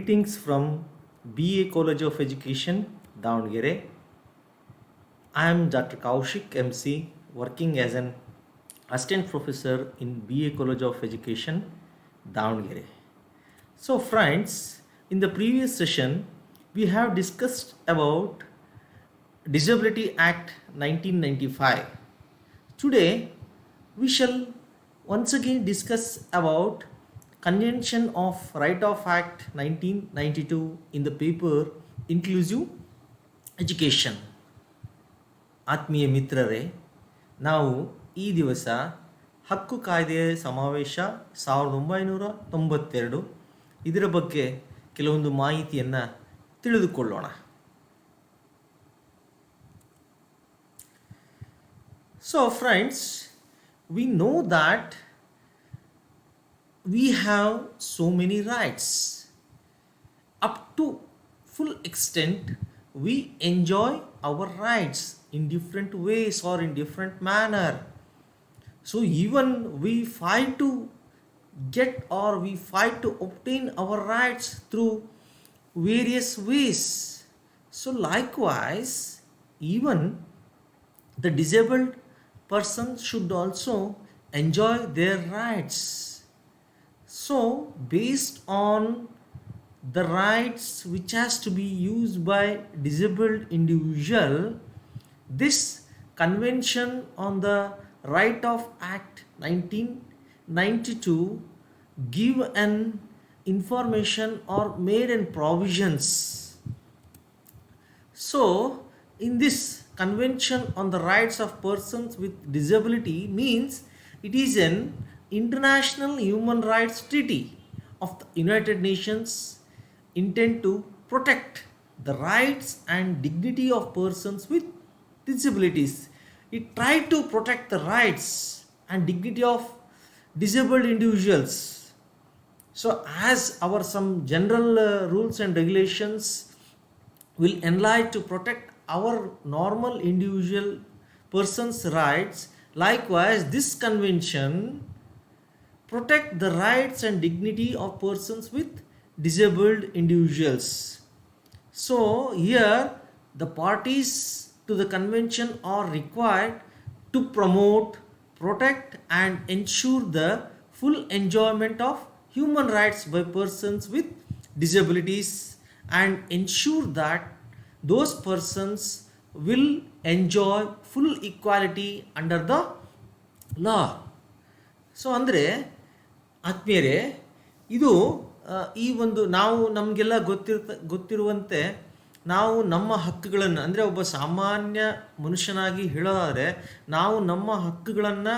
Greetings from BA College of Education, Davangere. I am Dr. Kaushik MC, working as an assistant professor in BA College of Education, Davangere. So, friends, in the previous session, we have discussed about Disability Act 1995. Today, we shall once again discuss about Convention of Right of Act 1992 in the paper Inclusive Education. ಆತ್ಮೀಯ ಮಿತ್ರರೇ, ನಾವು ಈ ದಿವಸ ಹಕ್ಕು ಕಾಯ್ದೆಯ ಸಮಾವೇಶ 1992 ಇದರ ಬಗ್ಗೆ ಕೆಲವೊಂದು ಮಾಹಿತಿಯನ್ನು ತಿಳಿದುಕೊಳ್ಳೋಣ. So friends, we know that we have so many rights. Up to full extent, we enjoy our rights in different ways or in different manner. So even we fight to get or we fight to obtain our rights through various ways. So likewise, even the disabled person should also enjoy their rights. So based on the rights which has to be used by disabled individual, this Convention on the Right of Act 1992 give an information or made an provisions. So in this Convention on the Rights of Persons with Disability means it is an international human rights treaty of the United Nations intend to protect the rights and dignity of persons with disabilities. It tried to protect the rights and dignity of disabled individuals. So as our some general rules and regulations will enlarge to protect our normal individual person's rights, likewise this convention protect the rights and dignity of persons with disabled individuals. So here the parties to the convention are required to promote, protect and ensure the full enjoyment of human rights by persons with disabilities and ensure that those persons will enjoy full equality under the law. So ಅಂದರೆ ಆತ್ಮೀಯರೇ, ಇದು ಈ ಒಂದು ನಾವು ನಮಗೆಲ್ಲ ಗೊತ್ತಿರುವಂತೆ ನಾವು ನಮ್ಮ ಹಕ್ಕುಗಳನ್ನು ಅಂದರೆ ಒಬ್ಬ ಸಾಮಾನ್ಯ ಮನುಷ್ಯನಾಗಿ ಹೇಳೋದಾದರೆ ನಾವು ನಮ್ಮ ಹಕ್ಕುಗಳನ್ನು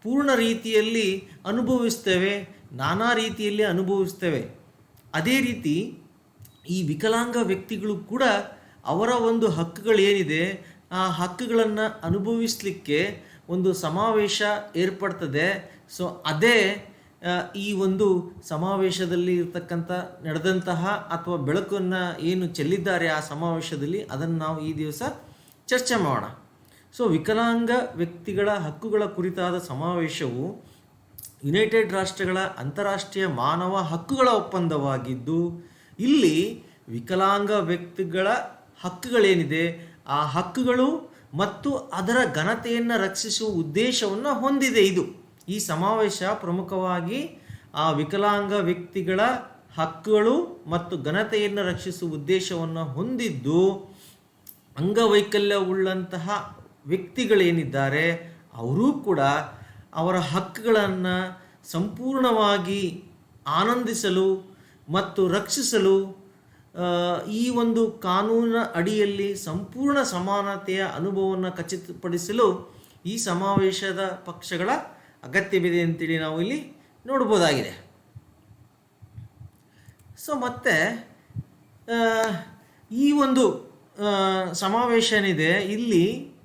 ಪೂರ್ಣ ರೀತಿಯಲ್ಲಿ ಅನುಭವಿಸ್ತೇವೆ, ನಾನಾ ರೀತಿಯಲ್ಲಿ ಅನುಭವಿಸ್ತೇವೆ. ಅದೇ ರೀತಿ ಈ ವಿಕಲಾಂಗ ವ್ಯಕ್ತಿಗಳು ಕೂಡ ಅವರ ಒಂದು ಹಕ್ಕುಗಳೇನಿದೆ ಆ ಹಕ್ಕುಗಳನ್ನು ಅನುಭವಿಸಲಿಕ್ಕೆ ಒಂದು ಸಮಾವೇಶ ಏರ್ಪಡ್ತದೆ. ಸೊ ಅದೇ ಈ ಒಂದು ಸಮಾವೇಶದಲ್ಲಿ ನಡೆದಂತಹ ಅಥವಾ ಬೆಳಕನ್ನು ಏನು ಚೆಲ್ಲಿದ್ದಾರೆ ಆ ಸಮಾವೇಶದಲ್ಲಿ ಅದನ್ನು ನಾವು ಈ ದಿವಸ ಚರ್ಚೆ ಮಾಡೋಣ. ಸೊ ವಿಕಲಾಂಗ ವ್ಯಕ್ತಿಗಳ ಹಕ್ಕುಗಳ ಕುರಿತಾದ ಸಮಾವೇಶವು ಯುನೈಟೆಡ್ ರಾಷ್ಟ್ರಗಳ ಅಂತಾರಾಷ್ಟ್ರೀಯ ಮಾನವ ಹಕ್ಕುಗಳ ಒಪ್ಪಂದವಾಗಿದ್ದು ಇಲ್ಲಿ ವಿಕಲಾಂಗ ವ್ಯಕ್ತಿಗಳ ಹಕ್ಕುಗಳೇನಿದೆ ಆ ಹಕ್ಕುಗಳು ಮತ್ತು ಅದರ ಘನತೆಯನ್ನು ರಕ್ಷಿಸುವ ಉದ್ದೇಶವನ್ನು ಹೊಂದಿದೆ. ಈ ಸಮಾವೇಶ ಪ್ರಮುಖವಾಗಿ ಆ ವಿಕಲಾಂಗ ವ್ಯಕ್ತಿಗಳ ಹಕ್ಕುಗಳು ಮತ್ತು ಘನತೆಯನ್ನು ರಕ್ಷಿಸುವ ಉದ್ದೇಶವನ್ನು ಹೊಂದಿದ್ದು ಅಂಗವೈಕಲ್ಯವುಳ್ಳಂತಹ ವ್ಯಕ್ತಿಗಳೇನಿದ್ದಾರೆ ಅವರೂ ಕೂಡ ಅವರ ಹಕ್ಕುಗಳನ್ನು ಸಂಪೂರ್ಣವಾಗಿ ಆನಂದಿಸಲು ಮತ್ತು ರಕ್ಷಿಸಲು ಈ ಒಂದು ಕಾನೂನಿನ ಅಡಿಯಲ್ಲಿ ಸಂಪೂರ್ಣ ಸಮಾನತೆಯ ಅನುಭವವನ್ನು ಖಚಿತಪಡಿಸಲು ಈ ಸಮಾವೇಶದ ಪಕ್ಷಗಳ ಅಗತ್ಯವಿದೆ ಅಂತೇಳಿ ನಾವು ಇಲ್ಲಿ ನೋಡ್ಬೋದಾಗಿದೆ. ಸೊ ಮತ್ತೆ ಈ ಒಂದು ಸಮಾವೇಶ ಏನಿದೆ ಇಲ್ಲಿ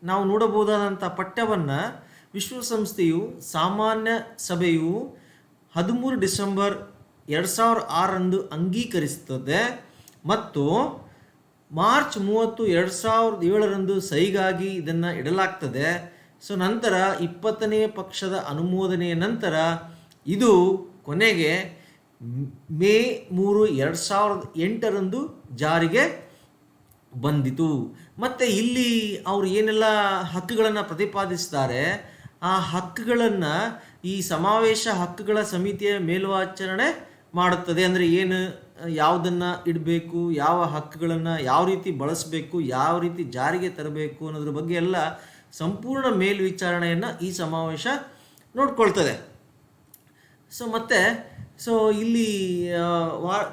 ನಾವು ನೋಡಬಹುದಾದಂಥ ಪಠ್ಯವನ್ನು ವಿಶ್ವಸಂಸ್ಥೆಯು ಸಾಮಾನ್ಯ ಸಭೆಯು 13 ಡಿಸೆಂಬರ್ 2006 ಅಂಗೀಕರಿಸುತ್ತದೆ ಮತ್ತು ಮಾರ್ಚ್ 30, 2007 ಸಹಿಗಾಗಿ ಇದನ್ನು ಇಡಲಾಗ್ತದೆ. ಸೊ ನಂತರ 20ನೇ ಪಕ್ಷದ ಅನುಮೋದನೆಯ ನಂತರ ಇದು ಕೊನೆಗೆ ಮೇ 3, 2008 ಜಾರಿಗೆ ಬಂದಿತು. ಮತ್ತು ಇಲ್ಲಿ ಅವರು ಏನೆಲ್ಲ ಹಕ್ಕುಗಳನ್ನು ಪ್ರತಿಪಾದಿಸಿದ್ದಾರೆ, ಆ ಹಕ್ಕುಗಳನ್ನು ಈ ಸಮಾವೇಶ ಹಕ್ಕುಗಳ ಸಮಿತಿಯ ಮೇಲ್ವಿಚಾರಣೆ ಮಾಡುತ್ತದೆ. ಅಂದರೆ ಏನು, ಯಾವುದನ್ನು ಇಡಬೇಕು, ಯಾವ ಹಕ್ಕುಗಳನ್ನು ಯಾವ ರೀತಿ ಬಳಸಬೇಕು, ಯಾವ ರೀತಿ ಜಾರಿಗೆ ತರಬೇಕು ಅನ್ನೋದ್ರ ಬಗ್ಗೆ ಎಲ್ಲ ಸಂಪೂರ್ಣ ಮೇಲ್ವಿಚಾರಣೆಯನ್ನು ಈ ಸಮಾವೇಶ ನೋಡ್ಕೊಳ್ತದೆ. ಸೊ ಇಲ್ಲಿ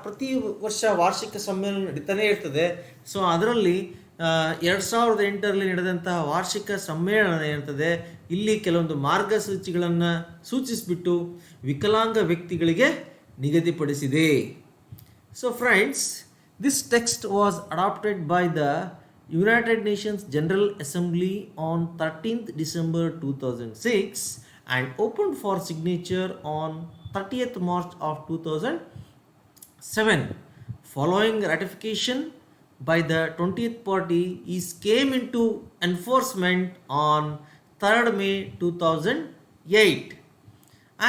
ಪ್ರತಿ ವರ್ಷ ವಾರ್ಷಿಕ ಸಮ್ಮೇಳನ ನಡೀತಾನೆ ಇರ್ತದೆ. ಸೊ ಅದರಲ್ಲಿ 2008ರಲ್ಲಿ ನಡೆದಂತಹ ವಾರ್ಷಿಕ ಸಮ್ಮೇಳನ ಇರ್ತದೆ. ಇಲ್ಲಿ ಕೆಲವೊಂದು ಮಾರ್ಗಸೂಚಿಗಳನ್ನು ಸೂಚಿಸಿಬಿಟ್ಟು ವಿಕಲಾಂಗ ವ್ಯಕ್ತಿಗಳಿಗೆ ನಿಗದಿಪಡಿಸಿದೆ. So friends, this text was adapted by the United Nations General Assembly on 13th December 2006 and opened for signature on 30th March of 2007. Following ratification by the 20th party, it came into enforcement on 3rd May 2008.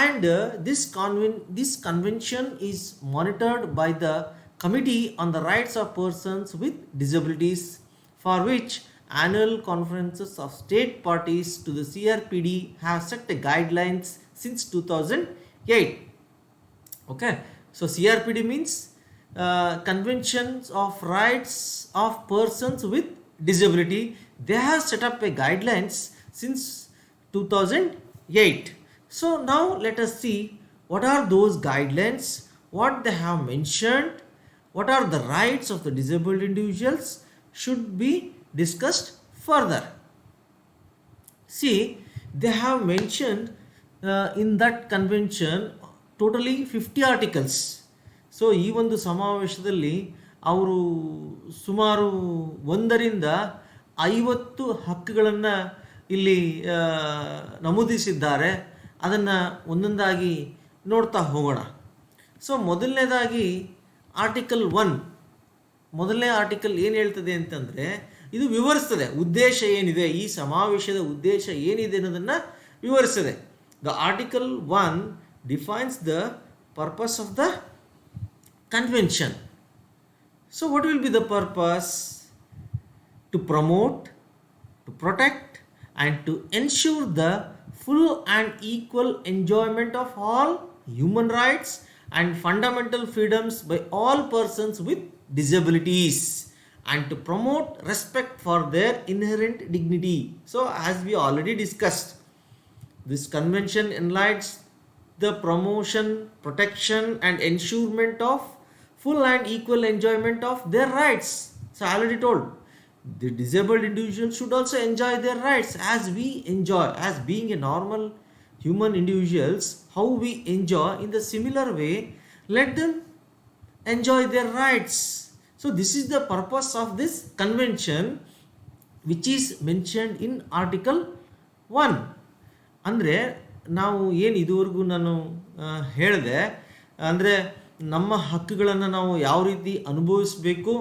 And this convention is monitored by the Committee on the Rights of Persons with Disabilities, for which annual conferences of state parties to the CRPD have set the guidelines since 2008. Okay, so CRPD means Conventions of Rights of Persons with Disability. They have set up a guidelines since 2008. So now let us see what are those guidelines, what they have mentioned, what are the rights of the disabled individuals should be discussed further. See, they have mentioned in that convention totally 50 articles. So ಈ ಒಂದು ಸಮಾವೇಶದಲ್ಲಿ ಅವರು ಸುಮಾರು 1ರಿಂದ 50 ಹಕ್ಕುಗಳನ್ನು ಇಲ್ಲಿ ನಮೂದಿಸಿದ್ದಾರೆ. ಅದನ್ನು ಒಂದೊಂದಾಗಿ ನೋಡ್ತಾ ಹೋಗೋಣ. ಸೊ ಮೊದಲನೇದಾಗಿ ಆರ್ಟಿಕಲ್ 1, ಮೊದಲನೇ ಆರ್ಟಿಕಲ್ ಏನು ಹೇಳ್ತದೆ ಅಂತಂದರೆ, ಇದು ವಿವರಿಸ್ತದೆ ಉದ್ದೇಶ ಏನಿದೆ, ಈ ಸಮಾವೇಶದ ಉದ್ದೇಶ ಏನಿದೆ ಅನ್ನೋದನ್ನು ವಿವರಿಸ್ತದೆ. The article 1 defines the purpose of the convention. So what will be the purpose? To promote, to protect and to ensure the full and equal enjoyment of all human rights and fundamental freedoms by all persons with disabilities, and to promote respect for their inherent dignity. So as we already discussed, this convention enlightens the promotion, protection and ensurement of full and equal enjoyment of their rights. So I already told, the disabled individuals should also enjoy their rights as we enjoy, as being a normal human individuals, how we enjoy. In the similar way, let them enjoy their rights. So this is the purpose of this convention, which is mentioned in article 1. ಅಂದರೆ ನಾವು ಏನು ಇದುವರೆಗೂ ನಾನು ಹೇಳಿದೆ, ಅಂದರೆ ನಮ್ಮ ಹಕ್ಕುಗಳನ್ನು ನಾವು ಯಾವ ರೀತಿ ಅನುಭವಿಸಬೇಕು,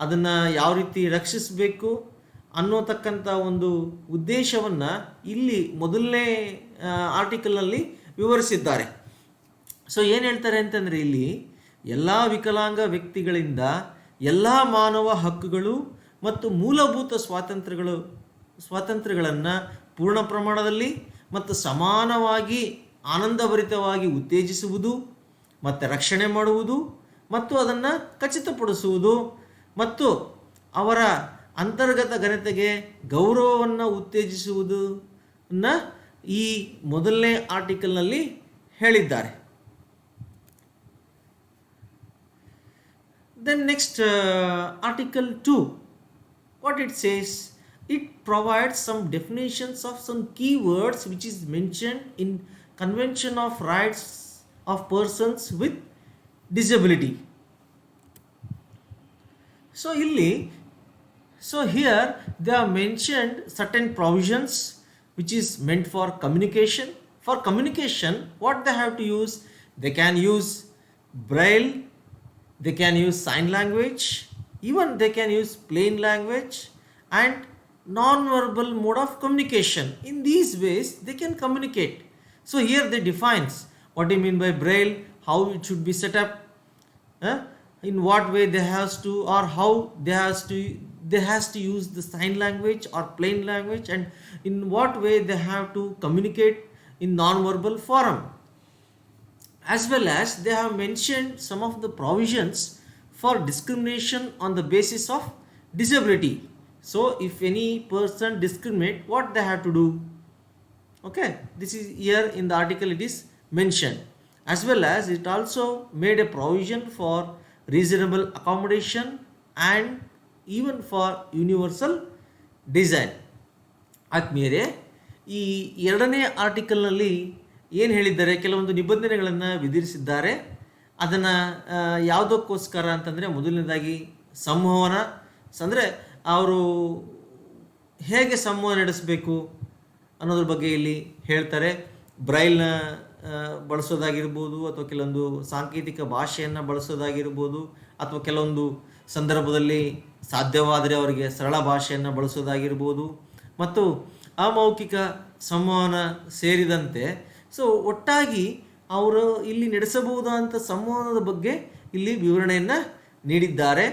ಅದನ್ನು ಯಾವ ರೀತಿ ರಕ್ಷಿಸಬೇಕು ಅನ್ನೋತಕ್ಕಂಥ ಒಂದು ಉದ್ದೇಶವನ್ನು ಇಲ್ಲಿ ಮೊದಲನೇ ಆರ್ಟಿಕಲ್ನಲ್ಲಿ ವಿವರಿಸಿದ್ದಾರೆ. ಸೊ ಏನು ಹೇಳ್ತಾರೆ ಅಂತಂದರೆ, ಇಲ್ಲಿ ಎಲ್ಲ ವಿಕಲಾಂಗ ವ್ಯಕ್ತಿಗಳಿಂದ ಎಲ್ಲ ಮಾನವ ಹಕ್ಕುಗಳು ಮತ್ತು ಮೂಲಭೂತ ಸ್ವಾತಂತ್ರ್ಯಗಳನ್ನು ಪೂರ್ಣ ಪ್ರಮಾಣದಲ್ಲಿ ಮತ್ತು ಸಮಾನವಾಗಿ ಆನಂದಭರಿತವಾಗಿ ಉತ್ತೇಜಿಸುವುದು ಮತ್ತು ರಕ್ಷಣೆ ಮಾಡುವುದು ಮತ್ತು ಅದನ್ನು ಖಚಿತಪಡಿಸುವುದು ಮತ್ತು ಅವರ ಅಂತರ್ಗತ ಘನತೆಗೆ ಗೌರವವನ್ನು ಉತ್ತೇಜಿಸುವುದನ್ನು ಈ ಮೊದಲನೇ ಆರ್ಟಿಕಲ್ನಲ್ಲಿ ಹೇಳಿದ್ದಾರೆ. Then next article 2, what it says, it provides some definitions of some keywords which is mentioned in Convention of Rights of Persons with Disability. So here they are mentioned certain provisions which is meant for communication. For communication, what they have to use, they can use braille, they can use sign language, even they can use plain language and non-verbal mode of communication. In these ways they can communicate. So here they defines what do you mean by braille, how it should be set up, in what way they has to, or how they has to use the sign language or plain language, and in what way they have to communicate in non-verbal form. As well as they have mentioned some of the provisions for discrimination on the basis of disability. So if any person discriminate, what they have to do? Okay, this is here in the article it is mentioned. As well as it also made a provision for reasonable accommodation and even for universal design. ಆತ್ಮೀಯರೇ, ಈ ಎರಡನೇ ಆರ್ಟಿಕಲ್ನಲ್ಲಿ ಏನು ಹೇಳಿದ್ದಾರೆ, ಕೆಲವೊಂದು ನಿಬಂಧನೆಗಳನ್ನು ವಿಧಿಸಿದ್ದಾರೆ. ಅದನ್ನು ಯಾವುದಕ್ಕೋಸ್ಕರ ಅಂತಂದರೆ, ಮೊದಲನೇದಾಗಿ ಸಂವಹನ, ಅಂದರೆ ಅವರು ಹೇಗೆ ಸಂವಹನ ನಡೆಸಬೇಕು ಅನ್ನೋದ್ರ ಬಗ್ಗೆ ಇಲ್ಲಿ ಹೇಳ್ತಾರೆ. ಬ್ರೈಲ್ನ ಬಳಸೋದಾಗಿರ್ಬೋದು, ಅಥವಾ ಕೆಲವೊಂದು ಸಾಂಕೇತಿಕ ಭಾಷೆಯನ್ನು ಬಳಸೋದಾಗಿರ್ಬೋದು, ಅಥವಾ ಕೆಲವೊಂದು ಸಂದರ್ಭದಲ್ಲಿ ಸಾಧ್ಯವಾದರೆ ಅವರಿಗೆ ಸರಳ ಭಾಷೆಯನ್ನು ಬಳಸೋದಾಗಿರ್ಬೋದು, ಮತ್ತು ಅಮೌಖಿಕ ಸಂವಹನ ಸೇರಿದಂತೆ ಒಟ್ಟಾಗಿ ಅವರು ಇಲ್ಲಿ ನಡೆಸಬಹುದಾದಂಥ ಸಂವಹನದ ಬಗ್ಗೆ ಇಲ್ಲಿ ವಿವರಣೆಯನ್ನು ನೀಡಿದ್ದಾರೆ.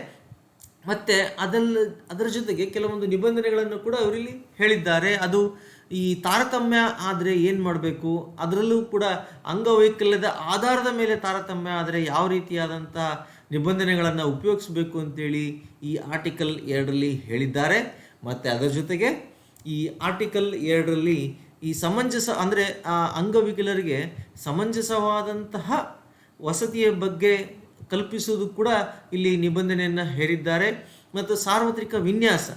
ಮತ್ತು ಅದರ ಜೊತೆಗೆ ಕೆಲವೊಂದು ನಿಬಂಧನೆಗಳನ್ನು ಕೂಡ ಅವರಿಲ್ಲಿ ಹೇಳಿದ್ದಾರೆ. ಅದು ಈ ತಾರತಮ್ಯ ಆದರೆ ಏನು ಮಾಡಬೇಕು, ಅದರಲ್ಲೂ ಕೂಡ ಅಂಗವೈಕಲ್ಯದ ಆಧಾರದ ಮೇಲೆ ತಾರತಮ್ಯ ಆದರೆ ಯಾವ ರೀತಿಯಾದಂಥ ನಿಬಂಧನೆಗಳನ್ನು ಉಪಯೋಗಿಸಬೇಕು ಅಂತೇಳಿ ಈ ಆರ್ಟಿಕಲ್ 2ರಲ್ಲಿ ಹೇಳಿದ್ದಾರೆ. ಮತ್ತು ಅದರ ಜೊತೆಗೆ ಈ ಆರ್ಟಿಕಲ್ 2ರಲ್ಲಿ ಈ ಸಮಂಜಸ, ಅಂದರೆ ಅಂಗವಿಕಲರಿಗೆ ಸಮಂಜಸವಾದಂತಹ ವಸತಿಯ ಬಗ್ಗೆ ಕಲ್ಪಿಸುವುದು ಕೂಡ ಇಲ್ಲಿ ನಿಬಂಧನೆಯನ್ನು ಹೇರಿದ್ದಾರೆ. ಮತ್ತು ಸಾರ್ವತ್ರಿಕ ವಿನ್ಯಾಸ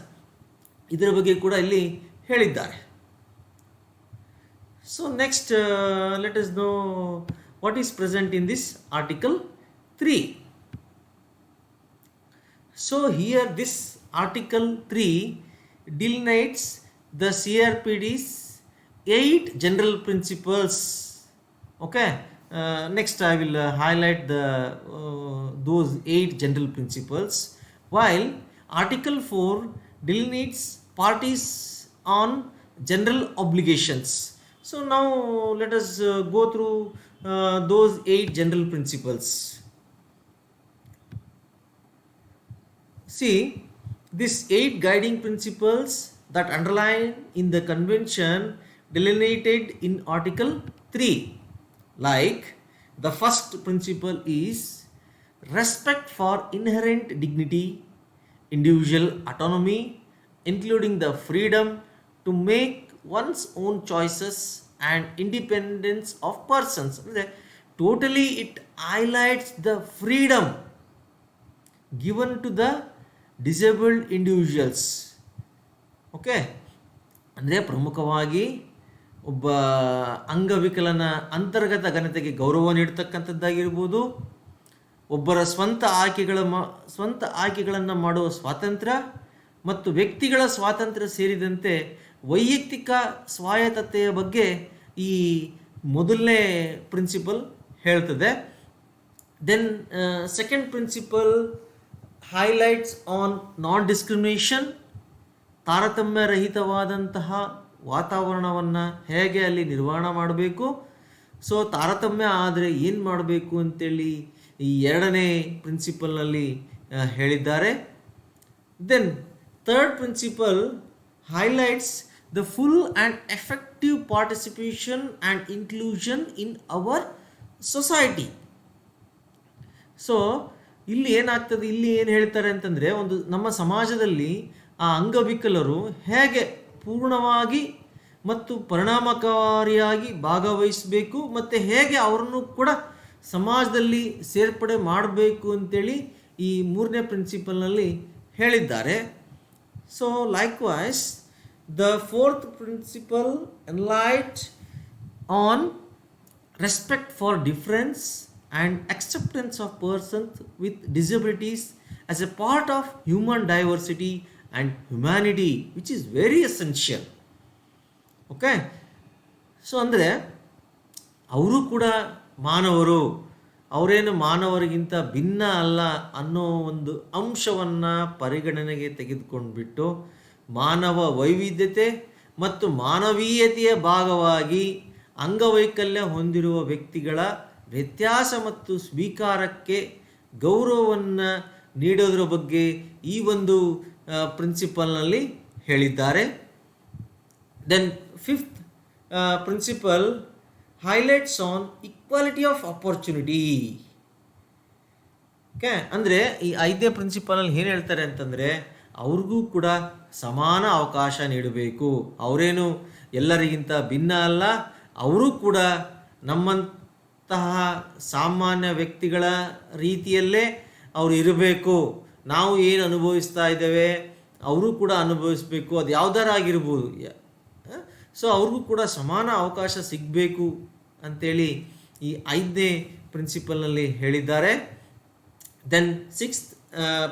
ಇದರ ಬಗ್ಗೆ ಕೂಡ ಇಲ್ಲಿ ಹೇಳಿದ್ದಾರೆ. So next let us know what is present in this article 3. So here this article 3 delineates the CRPD's 8 general principles. Okay, next I will highlight those 8 general principles, while article 4 delineates parties on general obligations. So now let us go through those 8 general principles. See, these 8 guiding principles that underline in the convention delineated in article 3. Like, the first principle is respect for inherent dignity, individual autonomy, including the freedom to make one's own choices and independence of persons. Totally it highlights the freedom given to the disabled individuals. Okay, ಅಂದರೆ ಪ್ರಮುಖವಾಗಿ ಒಬ್ಬ ಅಂಗವಿಕಲನ ಅಂತರ್ಗತ ಘನತೆಗೆ ಗೌರವ ನೀಡ್ತಕ್ಕಂಥದ್ದಾಗಿರ್ಬೋದು, ಒಬ್ಬರ ಸ್ವಂತ ಆಯ್ಕೆಗಳನ್ನು ಮಾಡುವ ಸ್ವಾತಂತ್ರ್ಯ ಮತ್ತು ವ್ಯಕ್ತಿಗಳ ಸ್ವಾತಂತ್ರ್ಯ ಸೇರಿದಂತೆ ವೈಯಕ್ತಿಕ ಸ್ವಾಯತ್ತತೆಯ ಬಗ್ಗೆ ಈ ಮೊದಲನೇ ಪ್ರಿನ್ಸಿಪಲ್ ಹೇಳ್ತದೆ. Then second principle highlights on non discrimination, ತಾರತಮ್ಯ ರಹಿತವಾದಂತಹ ವಾತಾವರಣವನ್ನು ಹೇಗೆ ಅಲ್ಲಿ ನಿರ್ವಹಣೆ ಮಾಡಬೇಕು, ಸೊ ತಾರತಮ್ಯ ಆದರೆ ಏನು ಮಾಡಬೇಕು ಅಂತೇಳಿ ಈ ಎರಡನೇ ಪ್ರಿನ್ಸಿಪಲ್ನಲ್ಲಿ ಹೇಳಿದ್ದಾರೆ. Then third principle highlights the full and effective participation and inclusion in our society. So ಇಲ್ಲಿ ಏನಾಗ್ತದೆ, ಇಲ್ಲಿ ಏನು ಹೇಳ್ತಾರೆ ಅಂತಂದರೆ, ಒಂದು ನಮ್ಮ ಸಮಾಜದಲ್ಲಿ ಆ ಅಂಗವಿಕಲರು ಹೇಗೆ ಪೂರ್ಣವಾಗಿ ಮತ್ತು ಪರಿಣಾಮಕಾರಿಯಾಗಿ ಭಾಗವಹಿಸಬೇಕು ಮತ್ತು ಹೇಗೆ ಅವರನ್ನು ಕೂಡ ಸಮಾಜದಲ್ಲಿ ಸೇರ್ಪಡೆ ಮಾಡಬೇಕು ಅಂತೇಳಿ ಈ ಮೂರನೇ ಪ್ರಿನ್ಸಿಪಲ್ನಲ್ಲಿ ಹೇಳಿದ್ದಾರೆ. So likewise, the fourth principle enlightened on respect for difference and acceptance of persons with disabilities as a part of human diversity and humanity, which is very essential. Okay, so ಅಂದರೆ ಅವರು ಕೂಡ ಮಾನವರು, ಅವರೇನು ಮಾನವರಿಗಿಂತ ಭಿನ್ನ ಅಲ್ಲ ಅನ್ನೋ ಒಂದು ಅಂಶವನ್ನು ಪರಿಗಣನೆಗೆ ತೆಗೆದುಕೊಂಡ್ಬಿಟ್ಟು ಮಾನವ ವೈವಿಧ್ಯತೆ ಮತ್ತು ಮಾನವೀಯತೆಯ ಭಾಗವಾಗಿ ಅಂಗವೈಕಲ್ಯ ಹೊಂದಿರುವ ವ್ಯಕ್ತಿಗಳ ವ್ಯತ್ಯಾಸ ಮತ್ತು ಸ್ವೀಕಾರಕ್ಕೆ ಗೌರವವನ್ನು ನೀಡೋದ್ರ ಬಗ್ಗೆ ಈ ಒಂದು ಪ್ರಿನ್ಸಿಪಲ್ನಲ್ಲಿ ಹೇಳಿದ್ದಾರೆ. Then fifth principle highlights on equality of opportunity. Okay, ಅಂದರೆ ಈ 5ನೇ ಪ್ರಿನ್ಸಿಪಲಲ್ಲಿ ಏನು ಹೇಳ್ತಾರೆ ಅಂತಂದರೆ, ಅವ್ರಿಗೂ ಕೂಡ ಸಮಾನ ಅವಕಾಶ ನೀಡಬೇಕು. ಅವರೇನು ಎಲ್ಲರಿಗಿಂತ ಭಿನ್ನ ಅಲ್ಲ, ಅವರು ಕೂಡ ನಮ್ಮಂತಹ ಸಾಮಾನ್ಯ ವ್ಯಕ್ತಿಗಳ ರೀತಿಯಲ್ಲೇ ಅವರು ಇರಬೇಕು. ನಾವು ಏನು ಅನುಭವಿಸ್ತಾ ಇದ್ದೇವೆ ಅವರು ಕೂಡ ಅನುಭವಿಸಬೇಕು, ಅದು ಯಾವುದಾರಾಗಿರ್ಬೋದು. ಸೊ ಅವ್ರಿಗೂ ಕೂಡ ಸಮಾನ ಅವಕಾಶ ಸಿಗಬೇಕು ಅಂಥೇಳಿ ಈ 5ನೇ ಪ್ರಿನ್ಸಿಪಲ್ನಲ್ಲಿ ಹೇಳಿದ್ದಾರೆ. Then sixth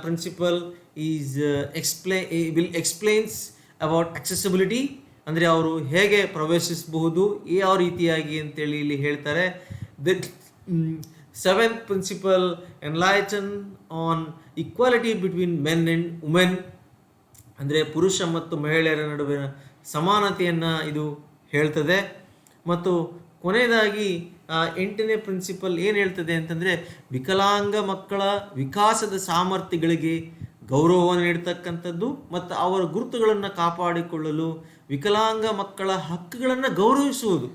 principle is explains about accessibility, ಅಂದರೆ ಅವರು ಹೇಗೆ ಪ್ರವೇಶಿಸಬಹುದು, ಯಾವ ರೀತಿಯಾಗಿ ಅಂತೇಳಿ ಇಲ್ಲಿ ಹೇಳ್ತಾರೆ. Then seventh principle enlighten on equality between men and women, ಅಂದರೆ ಪುರುಷ ಮತ್ತು ಮಹಿಳೆಯರ ನಡುವಿನ ಸಮಾನತೆಯನ್ನು ಇದು ಹೇಳ್ತದೆ. ಮತ್ತು ಕೊನೆಯದಾಗಿ 8ನೇ ಪ್ರಿನ್ಸಿಪಲ್ ಏನು ಹೇಳ್ತದೆ ಅಂತಂದರೆ, ವಿಕಲಾಂಗ ಮಕ್ಕಳ ವಿಕಾಸದ ಸಾಮರ್ಥ್ಯಗಳಿಗೆ ಗೌರವವನ್ನು ನೀಡ್ತಕ್ಕಂಥದ್ದು ಮತ್ತು ಅವರ ಗುರುತುಗಳನ್ನು ಕಾಪಾಡಿಕೊಳ್ಳಲು ವಿಕಲಾಂಗ ಮಕ್ಕಳ ಹಕ್ಕುಗಳನ್ನು ಗೌರವಿಸುವುದು,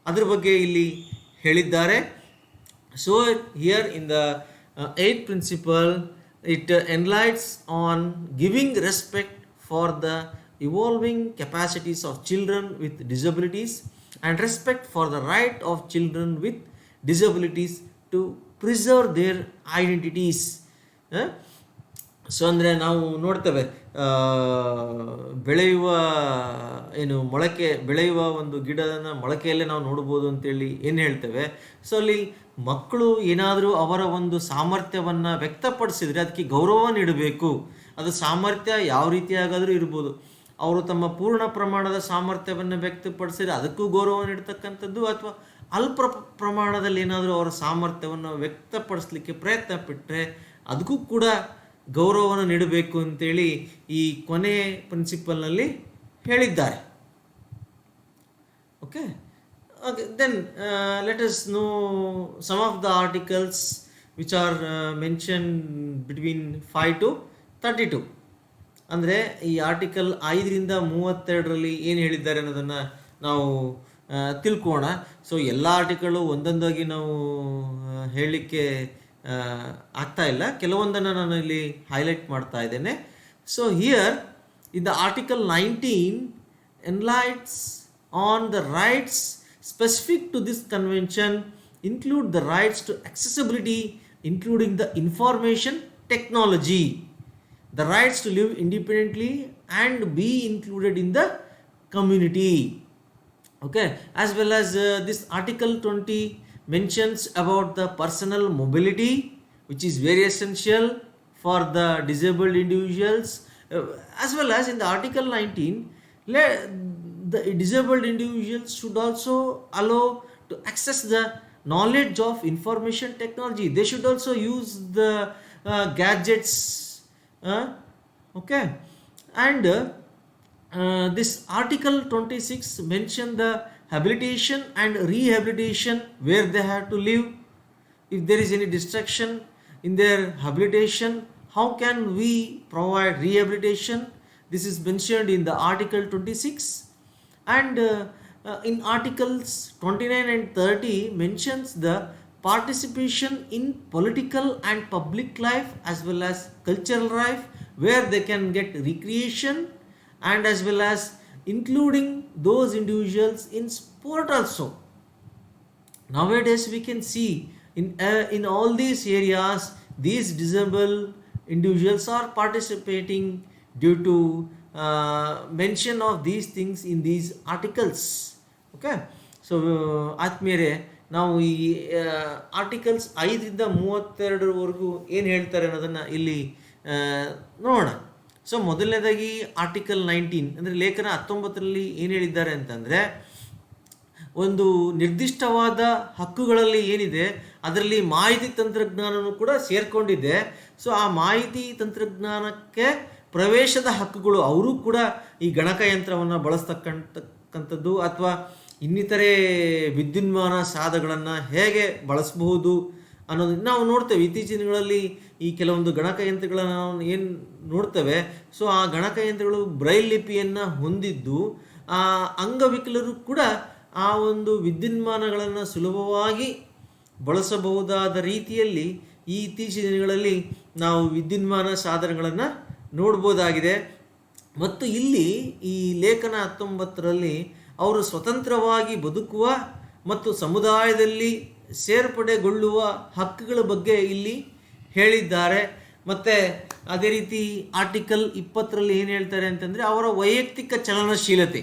ಅದ್ರ ಬಗ್ಗೆ ಇಲ್ಲಿ ಹೇಳಿದ್ದಾರೆ. So here in the 8th principle it enlightens on giving respect for the evolving capacities of children with disabilities and respect for the right of children with disabilities to preserve their identities. So ಅಂದರೆ ನಾವು ನೋಡ್ತೇವೆ, ಬೆಳೆಯುವ ಒಂದು ಗಿಡನ ಮೊಳಕೆಯಲ್ಲೇ ನಾವು ನೋಡ್ಬೋದು ಅಂತೇಳಿ ಏನು ಹೇಳ್ತೇವೆ. ಸೊ ಅಲ್ಲಿ ಮಕ್ಕಳು ಏನಾದರೂ ಅವರ ಒಂದು ಸಾಮರ್ಥ್ಯವನ್ನು ವ್ಯಕ್ತಪಡಿಸಿದರೆ ಅದಕ್ಕೆ ಗೌರವ ನೀಡಬೇಕು. ಅದು ಸಾಮರ್ಥ್ಯ ಯಾವ ರೀತಿಯಾಗಾದರೂ ಇರ್ಬೋದು. ಅವರು ತಮ್ಮ ಪೂರ್ಣ ಪ್ರಮಾಣದ ಸಾಮರ್ಥ್ಯವನ್ನು ವ್ಯಕ್ತಪಡಿಸಿದರೆ ಅದಕ್ಕೂ ಗೌರವ ನೀಡ್ತಕ್ಕಂಥದ್ದು, ಅಥವಾ ಅಲ್ಪ ಪ್ರಮಾಣದಲ್ಲಿ ಏನಾದರೂ ಅವರ ಸಾಮರ್ಥ್ಯವನ್ನು ವ್ಯಕ್ತಪಡಿಸಲಿಕ್ಕೆ ಪ್ರಯತ್ನ ಪಟ್ಟರೆ ಅದಕ್ಕೂ ಕೂಡ ಗೌರವವನ್ನು ನೀಡಬೇಕು ಅಂತೇಳಿ ಈ ಕೊನೆ ಪ್ರಿನ್ಸಿಪಲ್ನಲ್ಲಿ ಹೇಳಿದ್ದಾರೆ. Okay, then let us know some of the articles which are mention between 5 to 32. ಅಂದರೆ ಈ ಆರ್ಟಿಕಲ್ 5ರಿಂದ 32ರಲ್ಲಿ ಏನು ಹೇಳಿದ್ದಾರೆ ಅನ್ನೋದನ್ನು ನಾವು ತಿಳ್ಕೋಣ. ಸೊ ಎಲ್ಲ ಆರ್ಟಿಕಲು ಒಂದೊಂದಾಗಿ ನಾವು ಹೇಳಲಿಕ್ಕೆ ಆಗ್ತಾ ಇಲ್ಲ, ಕೆಲವೊಂದನ್ನು ನಾನು ಇಲ್ಲಿ ಹೈಲೈಟ್ ಮಾಡ್ತಾ ಇದ್ದೇನೆ. So here in the article 19 enlightens on the rights specific to this convention, include the rights to accessibility including the information technology, the rights to live independently and be included in the community. Okay, as well as this article 20 mentions about the personal mobility, which is very essential for the disabled individuals, as well as in the article 19 the disabled individuals should also allow to access the knowledge of information technology. They should also use the gadgets. Okay, and this article 26 mention the habilitation and rehabilitation, where they have to live. If there is any distraction in their habilitation, how can we provide rehabilitation? This is mentioned in the article 26. And in articles 29 and 30 mentions the participation in political and public life as well as cultural life, where they can get recreation, and as well as including those individuals in sport also. Nowadays we can see in all these areas these disabled individuals are participating due to mention of these things in these articles. Okay, so ಆತ್ಮೀಯರೇ, ನಾವು ಈ articles 5ರಿಂದ 32ವರೆಗೂ ಏನು ಹೇಳ್ತಾರೆ ಅನ್ನೋದನ್ನು ಇಲ್ಲಿ ನೋಡೋಣ. So ಮೊದಲನೇದಾಗಿ article 19 ಅಂದರೆ ಲೇಖನ 19ರಲ್ಲಿ ಏನು ಹೇಳಿದ್ದಾರೆ ಅಂತಂದರೆ, ಒಂದು ನಿರ್ದಿಷ್ಟವಾದ ಹಕ್ಕುಗಳಲ್ಲಿ ಏನಿದೆ ಅದರಲ್ಲಿ ಮಾಹಿತಿ ತಂತ್ರಜ್ಞಾನವೂ ಕೂಡ ಸೇರಿಕೊಂಡಿದೆ. ಸೊ ಆ ಮಾಹಿತಿ ತಂತ್ರಜ್ಞಾನಕ್ಕೆ ಪ್ರವೇಶದ ಹಕ್ಕುಗಳು, ಅವರು ಕೂಡ ಈ ಗಣಕಯಂತ್ರವನ್ನು ಬಳಸ್ತಕ್ಕಂಥದ್ದು ಅಥವಾ ಇನ್ನಿತರೆ ವಿದ್ಯುನ್ಮಾನ ಸಾಧನಗಳನ್ನು ಹೇಗೆ ಬಳಸಬಹುದು ಅನ್ನೋದು ನಾವು ನೋಡ್ತೇವೆ. ಇತ್ತೀಚಿನ ದಿನಗಳಲ್ಲಿ ಈ ಕೆಲವೊಂದು ಗಣಕಯಂತ್ರಗಳನ್ನು ನಾವು ಏನು ನೋಡ್ತೇವೆ, ಸೊ ಆ ಗಣಕಯಂತ್ರಗಳು ಬ್ರೈಲ್ ಲಿಪಿಯನ್ನು ಹೊಂದಿದ್ದು ಆ ಅಂಗವಿಕಲರು ಕೂಡ ಆ ಒಂದು ವಿದ್ಯುನ್ಮಾನಗಳನ್ನು ಸುಲಭವಾಗಿ ಬಳಸಬಹುದಾದ ರೀತಿಯಲ್ಲಿ ಈ ಇತ್ತೀಚಿನ ದಿನಗಳಲ್ಲಿ ನಾವು ವಿದ್ಯುನ್ಮಾನ ಸಾಧನಗಳನ್ನು ನೋಡ್ಬೋದಾಗಿದೆ. ಮತ್ತು ಇಲ್ಲಿ ಈ ಲೇಖನ 19ರಲ್ಲಿ ಅವರು ಸ್ವತಂತ್ರವಾಗಿ ಬದುಕುವ ಮತ್ತು ಸಮುದಾಯದಲ್ಲಿ ಸೇರ್ಪಡೆಗೊಳ್ಳುವ ಹಕ್ಕುಗಳ ಬಗ್ಗೆ ಇಲ್ಲಿ ಹೇಳಿದ್ದಾರೆ. ಮತ್ತು ಅದೇ ರೀತಿ ಆರ್ಟಿಕಲ್ 20ರಲ್ಲಿ ಏನು ಹೇಳ್ತಾರೆ ಅಂತಂದರೆ ಅವರ ವೈಯಕ್ತಿಕ ಚಲನಶೀಲತೆ.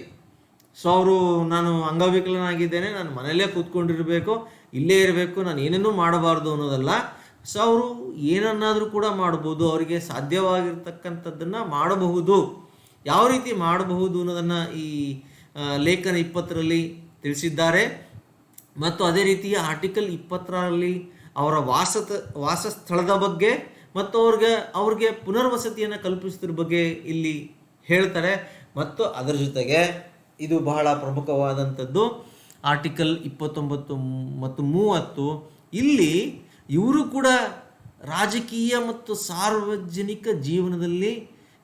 ಸೊ ಅವರು ನಾನು ಅಂಗವಿಕಲನಾಗಿದ್ದೇನೆ, ನಾನು ಮನೆಯಲ್ಲೇ ಕೂತ್ಕೊಂಡಿರಬೇಕು, ಇಲ್ಲೇ ಇರಬೇಕು, ನಾನು ಏನೇನೂ ಮಾಡಬಾರ್ದು ಅನ್ನೋದಲ್ಲ. ಸೊ ಅವರು ಏನನ್ನಾದರೂ ಕೂಡ ಮಾಡ್ಬೋದು, ಅವರಿಗೆ ಸಾಧ್ಯವಾಗಿರ್ತಕ್ಕಂಥದ್ದನ್ನು ಮಾಡಬಹುದು. ಯಾವ ರೀತಿ ಮಾಡಬಹುದು ಅನ್ನೋದನ್ನು ಈ ಲೇಖನ 20ರಲ್ಲಿ ತಿಳಿಸಿದ್ದಾರೆ. ಮತ್ತು ಅದೇ ರೀತಿ ಆರ್ಟಿಕಲ್ 20ರಲ್ಲಿ ಅವರ ವಾಸಸ್ಥಳದ ಬಗ್ಗೆ ಮತ್ತು ಅವ್ರಿಗೆ ಪುನರ್ವಸತಿಯನ್ನು ಕಲ್ಪಿಸೋದ್ರ ಬಗ್ಗೆ ಇಲ್ಲಿ ಹೇಳ್ತಾರೆ. ಮತ್ತು ಅದರ ಜೊತೆಗೆ ಇದು ಬಹಳ ಪ್ರಮುಖವಾದಂಥದ್ದು ಆರ್ಟಿಕಲ್ 29 ಮತ್ತು 30. ಇಲ್ಲಿ ಇವರು ಕೂಡ ರಾಜಕೀಯ ಮತ್ತು ಸಾರ್ವಜನಿಕ ಜೀವನದಲ್ಲಿ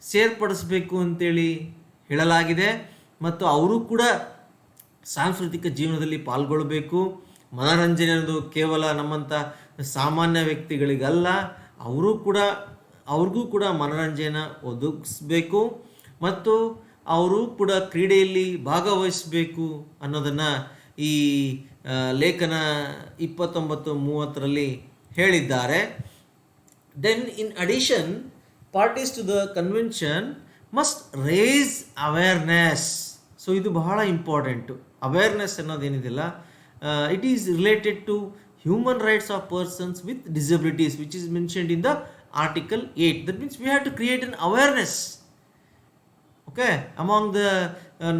ಸೇರ್ಪಡಿಸಬೇಕು ಅಂತೇಳಿ ಹೇಳಲಾಗಿದೆ. ಮತ್ತು ಅವರು ಕೂಡ ಸಾಂಸ್ಕೃತಿಕ ಜೀವನದಲ್ಲಿ ಪಾಲ್ಗೊಳ್ಳಬೇಕು. ಮನೋರಂಜನೆ ಅನ್ನೋದು ಕೇವಲ ನಮ್ಮಂಥ ಸಾಮಾನ್ಯ ವ್ಯಕ್ತಿಗಳಿಗಲ್ಲ, ಅವ್ರಿಗೂ ಕೂಡ ಮನೋರಂಜನೆ ಒದಗಿಸ್ಬೇಕು ಮತ್ತು ಅವರು ಕೂಡ ಕ್ರೀಡೆಯಲ್ಲಿ ಭಾಗವಹಿಸಬೇಕು ಅನ್ನೋದನ್ನು ಈ ಲೇಖನ 29-30ರಲ್ಲಿ ಹೇಳಿದ್ದಾರೆ. Then in addition, parties to the convention must raise awareness. So ಇದು ಬಹಳ ಇಂಪಾರ್ಟೆಂಟು. ಅವೇರ್ನೆಸ್ ಅನ್ನೋದೇನಿದೆಯಲ್ಲ, it is related to human rights of persons with disabilities which is mentioned in the article 8. That means we have to create an awareness, okay, among the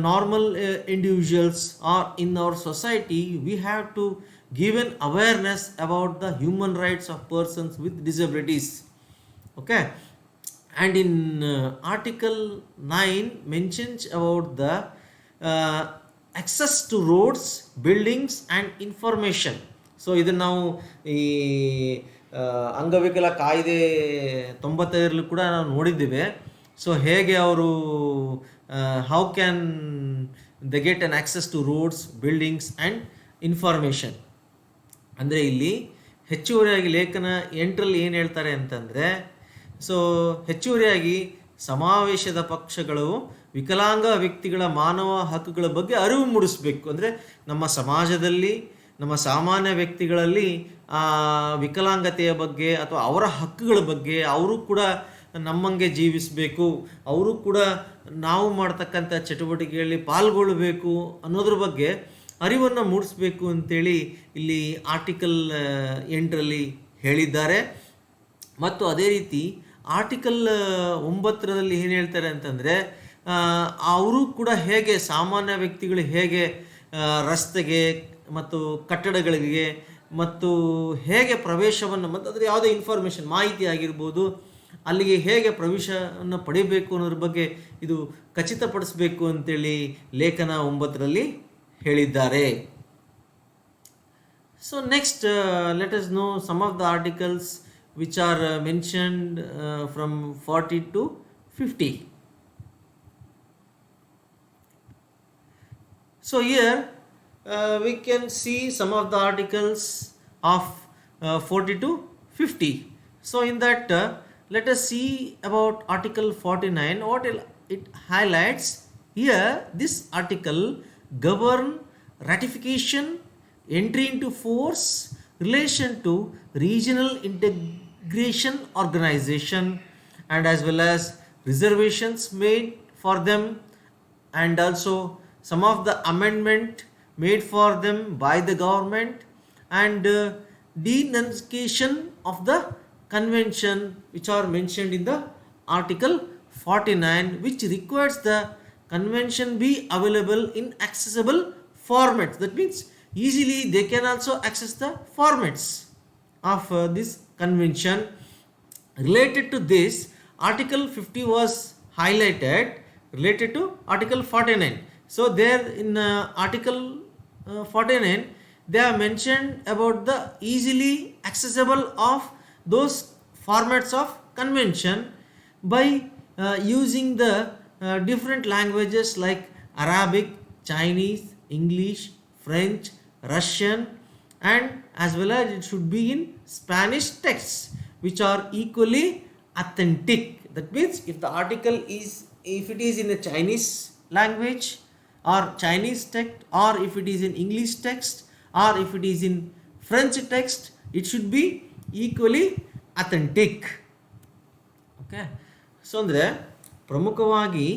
normal individuals or in our society. We have to give an awareness about the human rights of persons with disabilities, okay. And in article 9 mentions about the access to roads, buildings and information. So ಇದನ್ನು ನಾವು ಈ ಅಂಗವಿಕಲ ಕಾಯ್ದೆ 95ರಲ್ಲೂ ಕೂಡ ನಾವು ನೋಡಿದ್ದೇವೆ. So ಹೇಗೆ ಅವರು how can they get an access to roads, buildings and information. ಅಂದರೆ ಇಲ್ಲಿ ಹೆಚ್ಚುವರಿಯಾಗಿ ಲೇಖನ 8ರಲ್ಲಿ ಏನು ಹೇಳ್ತಾರೆ ಅಂತಂದರೆ, ಸೊ ಹೆಚ್ಚುವರಿಯಾಗಿ ಸಮಾವೇಶದ ಪಕ್ಷಗಳು ವಿಕಲಾಂಗ ವ್ಯಕ್ತಿಗಳ ಮಾನವ ಹಕ್ಕುಗಳ ಬಗ್ಗೆ ಅರಿವು ಮೂಡಿಸಬೇಕು. ಅಂದರೆ ನಮ್ಮ ಸಮಾಜದಲ್ಲಿ ನಮ್ಮ ಸಾಮಾನ್ಯ ವ್ಯಕ್ತಿಗಳಲ್ಲಿ ವಿಕಲಾಂಗತೆಯ ಬಗ್ಗೆ ಅಥವಾ ಅವರ ಹಕ್ಕುಗಳ ಬಗ್ಗೆ ಅವರು ಕೂಡ ನಮ್ಮಂಗೆ ಜೀವಿಸಬೇಕು, ಅವರು ಕೂಡ ನಾವು ಮಾಡ್ತಕ್ಕಂಥ ಚಟುವಟಿಕೆಯಲ್ಲಿ ಪಾಲ್ಗೊಳ್ಳಬೇಕು ಅನ್ನೋದ್ರ ಬಗ್ಗೆ ಅರಿವನ್ನು ಮೂಡಿಸಬೇಕು ಅಂತೇಳಿ ಇಲ್ಲಿ ಆರ್ಟಿಕಲ್ 8ರಲ್ಲಿ ಹೇಳಿದ್ದಾರೆ. ಮತ್ತು ಅದೇ ರೀತಿ ಆರ್ಟಿಕಲ್ 9ರಲ್ಲಿ ಏನು ಹೇಳ್ತಾರೆ ಅಂತಂದರೆ, ಅವರು ಕೂಡ ಹೇಗೆ ಸಾಮಾನ್ಯ ವ್ಯಕ್ತಿಗಳು ಹೇಗೆ ರಸ್ತೆಗೆ ಮತ್ತು ಕಟ್ಟಡಗಳಿಗೆ ಮತ್ತು ಹೇಗೆ ಪ್ರವೇಶವನ್ನು ಮತ್ತು ಅದರ ಯಾವುದೇ ಇನ್ಫಾರ್ಮೇಷನ್ ಮಾಹಿತಿ ಆಗಿರ್ಬೋದು ಅಲ್ಲಿಗೆ ಹೇಗೆ ಪ್ರವೇಶವನ್ನು ಪಡೆಯಬೇಕು ಅನ್ನೋದ್ರ ಬಗ್ಗೆ ಇದು ಖಚಿತಪಡಿಸಬೇಕು ಅಂತೇಳಿ ಲೇಖನ 9ರಲ್ಲಿ ಹೇಳಿದ್ದಾರೆ. So next let us know some of the articles which are mentioned from 40 to 50. So here we can see some of the articles of 40 to 50. So in that let us see about article 49. What it highlights here, this article govern ratification, entry into force, relation to regional integration organization, and as well as reservations made for them, and also some of the amendment made for them by the government, and denunciation of the convention which are mentioned in the article 49, which requires the convention be available in accessible formats. That means easily they can also access the formats of this convention. Related to this, article 50 was highlighted related to article 49. So there in article 49, they have mentioned about the easily accessible of those formats of convention by using the different languages like Arabic, Chinese, English, French, Russian, and as well as it should be in Spanish texts which are equally authentic. That means if it is in a Chinese language or Chinese text, or if it is in English text, or if it is in French text, it should be equally authentic. Okay, so ಅಂದರೆ ಪ್ರಮುಖವಾಗಿ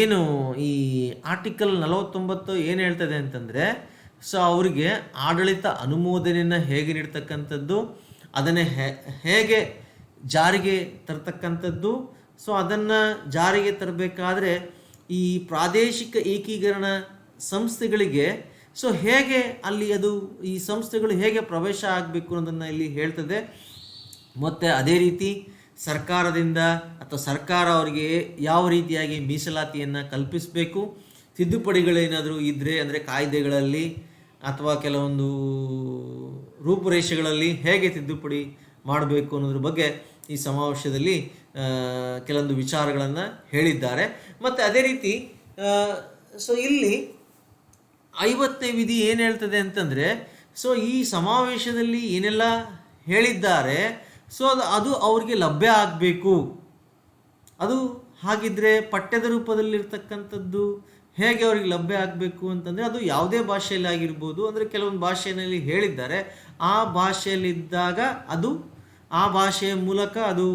ಏನು ಈ article 49 ಏನು ಹೇಳ್ತದೆ ಅಂತಂದರೆ, so ಅವರಿಗೆ ಆಡಳಿತ ಅನುಮೋದನೆಯನ್ನು ಹೇಗೆ ನೀಡ್ತಕ್ಕಂಥದ್ದು, ಅದನ್ನೇ ಹೇಗೆ ಜಾರಿಗೆ ತರ್ತಕ್ಕಂಥದ್ದು, ಸೊ ಅದನ್ನು ಜಾರಿಗೆ ತರಬೇಕಾದ್ರೆ ಈ ಪ್ರಾದೇಶಿಕ ಏಕೀಕರಣ ಸಂಸ್ಥೆಗಳಿಗೆ ಸೊ ಹೇಗೆ ಅಲ್ಲಿ ಅದು ಈ ಸಂಸ್ಥೆಗಳು ಹೇಗೆ ಪ್ರವೇಶ ಆಗಬೇಕು ಅನ್ನೋದನ್ನು ಇಲ್ಲಿ ಹೇಳ್ತದೆ. ಮತ್ತು ಅದೇ ರೀತಿ ಸರ್ಕಾರದಿಂದ ಅಥವಾ ಸರ್ಕಾರ ಅವರಿಗೆ ಯಾವ ರೀತಿಯಾಗಿ ಮೀಸಲಾತಿಯನ್ನು ಕಲ್ಪಿಸಬೇಕು, ತಿದ್ದುಪಡಿಗಳೇನಾದರೂ ಇದ್ದರೆ ಅಂದರೆ ಕಾಯ್ದೆಗಳಲ್ಲಿ ಅಥವಾ ಕೆಲವೊಂದು ರೂಪುರೇಷೆಗಳಲ್ಲಿ ಹೇಗೆ ತಿದ್ದುಪಡಿ ಮಾಡಬೇಕು ಅನ್ನೋದ್ರ ಬಗ್ಗೆ ಈ ಸಮಾವೇಶದಲ್ಲಿ ಕೆಲವೊಂದು ವಿಚಾರಗಳನ್ನು ಹೇಳಿದ್ದಾರೆ. ಮತ್ತು ಅದೇ ರೀತಿ ಸೊ ಇಲ್ಲಿ 50ನೇ ವಿಧಿ ಏನು ಹೇಳ್ತದೆ ಅಂತಂದರೆ, ಸೊ ಈ ಸಮಾವೇಶದಲ್ಲಿ ಏನೆಲ್ಲ ಹೇಳಿದ್ದಾರೆ ಸೊ ಅದು ಅವ್ರಿಗೆ ಲಭ್ಯ ಆಗಬೇಕು. ಅದು ಹಾಗಿದ್ರೆ ಪಠ್ಯದ ರೂಪದಲ್ಲಿರ್ತಕ್ಕಂಥದ್ದು ಹೇಗೆ ಅವ್ರಿಗೆ ಲಭ್ಯ ಆಗಬೇಕು ಅಂತಂದರೆ, ಅದು ಯಾವುದೇ ಭಾಷೆಯಲ್ಲಿ ಆಗಿರ್ಬೋದು. ಅಂದರೆ ಕೆಲವೊಂದು ಭಾಷೆಯಲ್ಲಿ ಹೇಳಿದ್ದಾರೆ, ಆ ಭಾಷೆಯಲ್ಲಿದ್ದಾಗ ಅದು ಆ ಭಾಷೆಯ ಮೂಲಕ ಅದು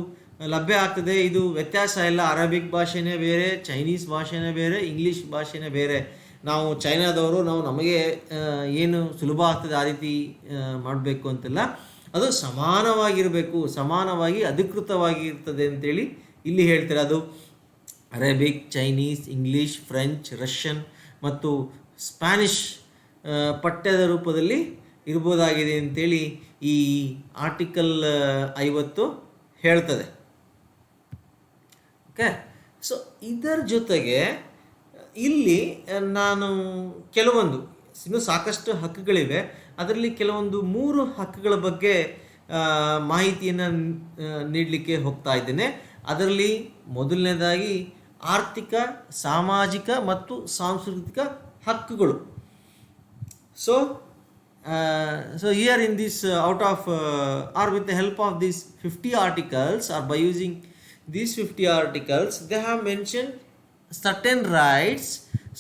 ಲಭ್ಯ ಆಗ್ತದೆ. ಇದು ವ್ಯತ್ಯಾಸ ಇಲ್ಲ, ಅರಬಿಕ್ ಭಾಷೆನೇ ಬೇರೆ, ಚೈನೀಸ್ ಭಾಷೆನೇ ಬೇರೆ, ಇಂಗ್ಲೀಷ್ ಭಾಷೆನೇ ಬೇರೆ. ನಾವು ಚೈನಾದವರು ನಮಗೆ ಏನು ಸುಲಭ ಆಗ್ತದೆ ಆ ರೀತಿ ಮಾಡಬೇಕು ಅಂತೆಲ್ಲ, ಅದು ಸಮಾನವಾಗಿರಬೇಕು, ಸಮಾನವಾಗಿ ಅಧಿಕೃತವಾಗಿ ಇರ್ತದೆ ಅಂತೇಳಿ ಇಲ್ಲಿ ಹೇಳ್ತಾರೆ. ಅದು Arabic, Chinese, English, French, Russian ಮತ್ತು ಸ್ಪ್ಯಾನಿಷ್ ಪಠ್ಯದ ರೂಪದಲ್ಲಿ ಇರ್ಬೋದಾಗಿದೆ ಅಂತೇಳಿ ಈ ಆರ್ಟಿಕಲ್ 50 ಹೇಳ್ತದೆ. ಓಕೆ, ಸೊ ಇದರ ಜೊತೆಗೆ ಇಲ್ಲಿ ನಾನು ಕೆಲವೊಂದು ಇನ್ನೂ ಸಾಕಷ್ಟು ಹಕ್ಕುಗಳಿವೆ, ಅದರಲ್ಲಿ ಕೆಲವೊಂದು 3 ಹಕ್ಕುಗಳ ಬಗ್ಗೆ ಮಾಹಿತಿಯನ್ನು ನೀಡಲಿಕ್ಕೆ ಹೋಗ್ತಾ ಇದ್ದೇನೆ. ಅದರಲ್ಲಿ ಮೊದಲನೇದಾಗಿ ಆರ್ಥಿಕ, ಸಾಮಾಜಿಕ ಮತ್ತು ಸಾಂಸ್ಕೃತಿಕ ಹಕ್ಕುಗಳು. So here in this out of or with the help of these 50 articles, or by using these 50 articles, they have mentioned certain rights.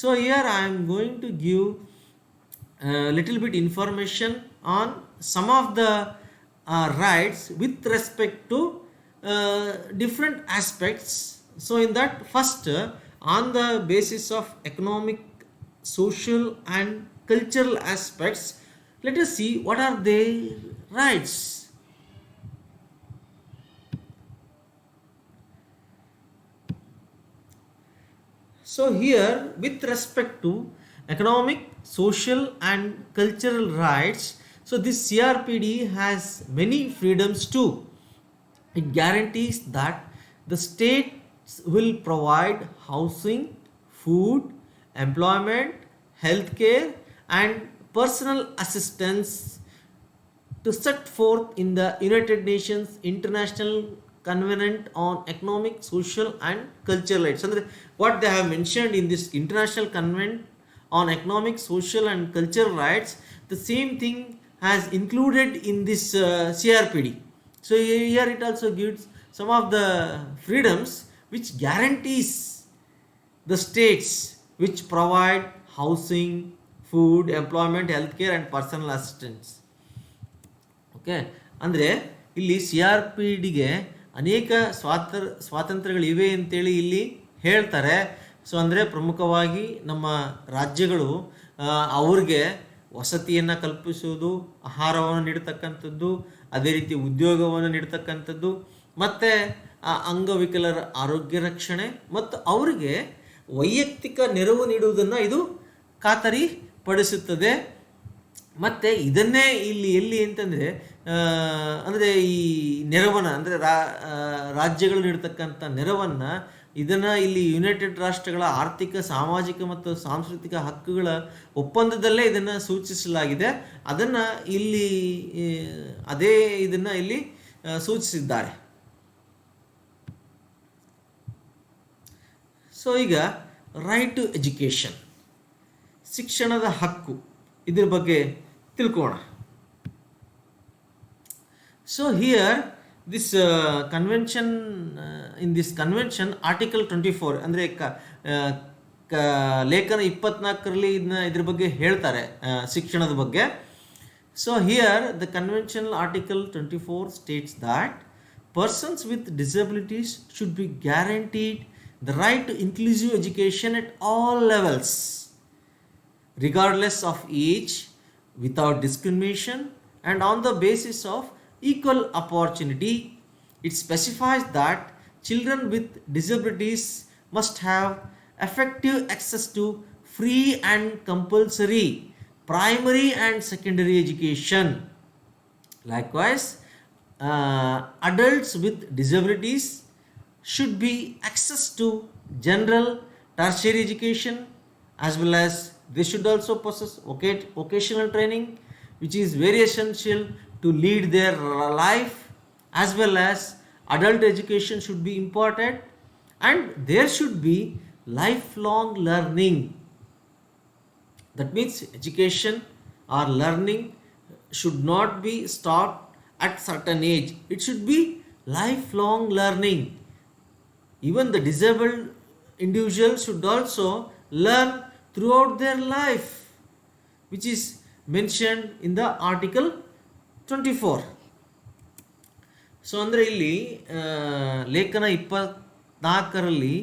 So here I am going to give a little bit information on some of the rights with respect to different aspects. So in that, first, on the basis of economic, social and cultural aspects, let us see what are their rights. So here, with respect to economic, social and cultural rights, so this CRPD has many freedoms too. It guarantees that the states will provide housing, food, employment, healthcare and personal assistance to set forth in the United Nations International Covenant on Economic, Social and Cultural Rights. And what they have mentioned in this International Covenant on Economic, Social and Cultural Rights, the same thing has included in this CRPD. So here it also gives some of the freedoms which guarantees the states which provide housing, food, employment, healthcare and personal assistance. Okay, ಅಂದರೆ ಇಲ್ಲಿ CRPDಗೆ ಅನೇಕ ಸ್ವಾತಂತ್ರ್ಯಗಳಿವೆ ಅಂತೇಳಿ ಇಲ್ಲಿ ಹೇಳ್ತಾರೆ. So ಅಂದರೆ ಪ್ರಮುಖವಾಗಿ ನಮ್ಮ ರಾಜ್ಯಗಳು ಅವ್ರಿಗೆ ವಸತಿಯನ್ನು ಕಲ್ಪಿಸುವುದು, ಆಹಾರವನ್ನು ನೀಡ್ತಕ್ಕಂಥದ್ದು, ಅದೇ ರೀತಿ ಉದ್ಯೋಗವನ್ನು ನೀಡ್ತಕ್ಕಂಥದ್ದು, ಮತ್ತು ಅಂಗವಿಕಲರ ಆರೋಗ್ಯ ರಕ್ಷಣೆ ಮತ್ತು ಅವರಿಗೆ ವೈಯಕ್ತಿಕ ನೆರವು ನೀಡುವುದನ್ನು ಇದು ಖಾತರಿ ಪಡಿಸುತ್ತದೆ. ಮತ್ತು ಇದನ್ನೇ ಇಲ್ಲಿ ಎಲ್ಲಿ ಅಂತಂದರೆ ಅಂದರೆ ಈ ನೆರವನ್ನು ಅಂದರೆ ರಾಜ್ಯಗಳು ನೀಡ್ತಕ್ಕಂಥ ನೆರವನ್ನು ಇದನ್ನು ಇಲ್ಲಿ ಯುನೈಟೆಡ್ ರಾಷ್ಟ್ರಗಳ ಆರ್ಥಿಕ ಸಾಮಾಜಿಕ ಮತ್ತು ಸಾಂಸ್ಕೃತಿಕ ಹಕ್ಕುಗಳ ಒಪ್ಪಂದದಲ್ಲೇ ಇದನ್ನು ಸೂಚಿಸಲಾಗಿದೆ. ಅದನ್ನು ಇಲ್ಲಿ ಅದೇ ಇದನ್ನು ಇಲ್ಲಿ ಸೂಚಿಸಿದ್ದಾರೆ. ಸೊ ಈಗ ರೈಟ್ ಟು ಎಜುಕೇಷನ್, ಶಿಕ್ಷಣದ ಹಕ್ಕು, ಇದ್ರ ಬಗ್ಗೆ ತಿಳ್ಕೋಣ. So here this convention, in this convention article 24 ಅಂದರೆ ಲೇಖನ 24ರಲ್ಲಿ ಇದ್ರ ಬಗ್ಗೆ ಹೇಳ್ತಾರೆ, ಶಿಕ್ಷಣದ ಬಗ್ಗೆ. So here the conventional article 24 states that persons with disabilities should be guaranteed the right to inclusive education at all levels, regardless of age, without discrimination and on the basis of equal opportunity. It specifies that children with disabilities must have effective access to free and compulsory primary and secondary education. Likewise, adults with disabilities should be access to general tertiary education, as well as they should also possess vocational training, which is very essential to lead their life, as well as adult education should be imparted, and there should be lifelong learning. That means education or learning should not be stopped at certain age. It should be lifelong learning. Even the disabled individual should also learn throughout their life, which is mentioned in the article 24. So ಅಂದರೆ ಇಲ್ಲಿ ಲೇಖನ 24ರಲ್ಲಿ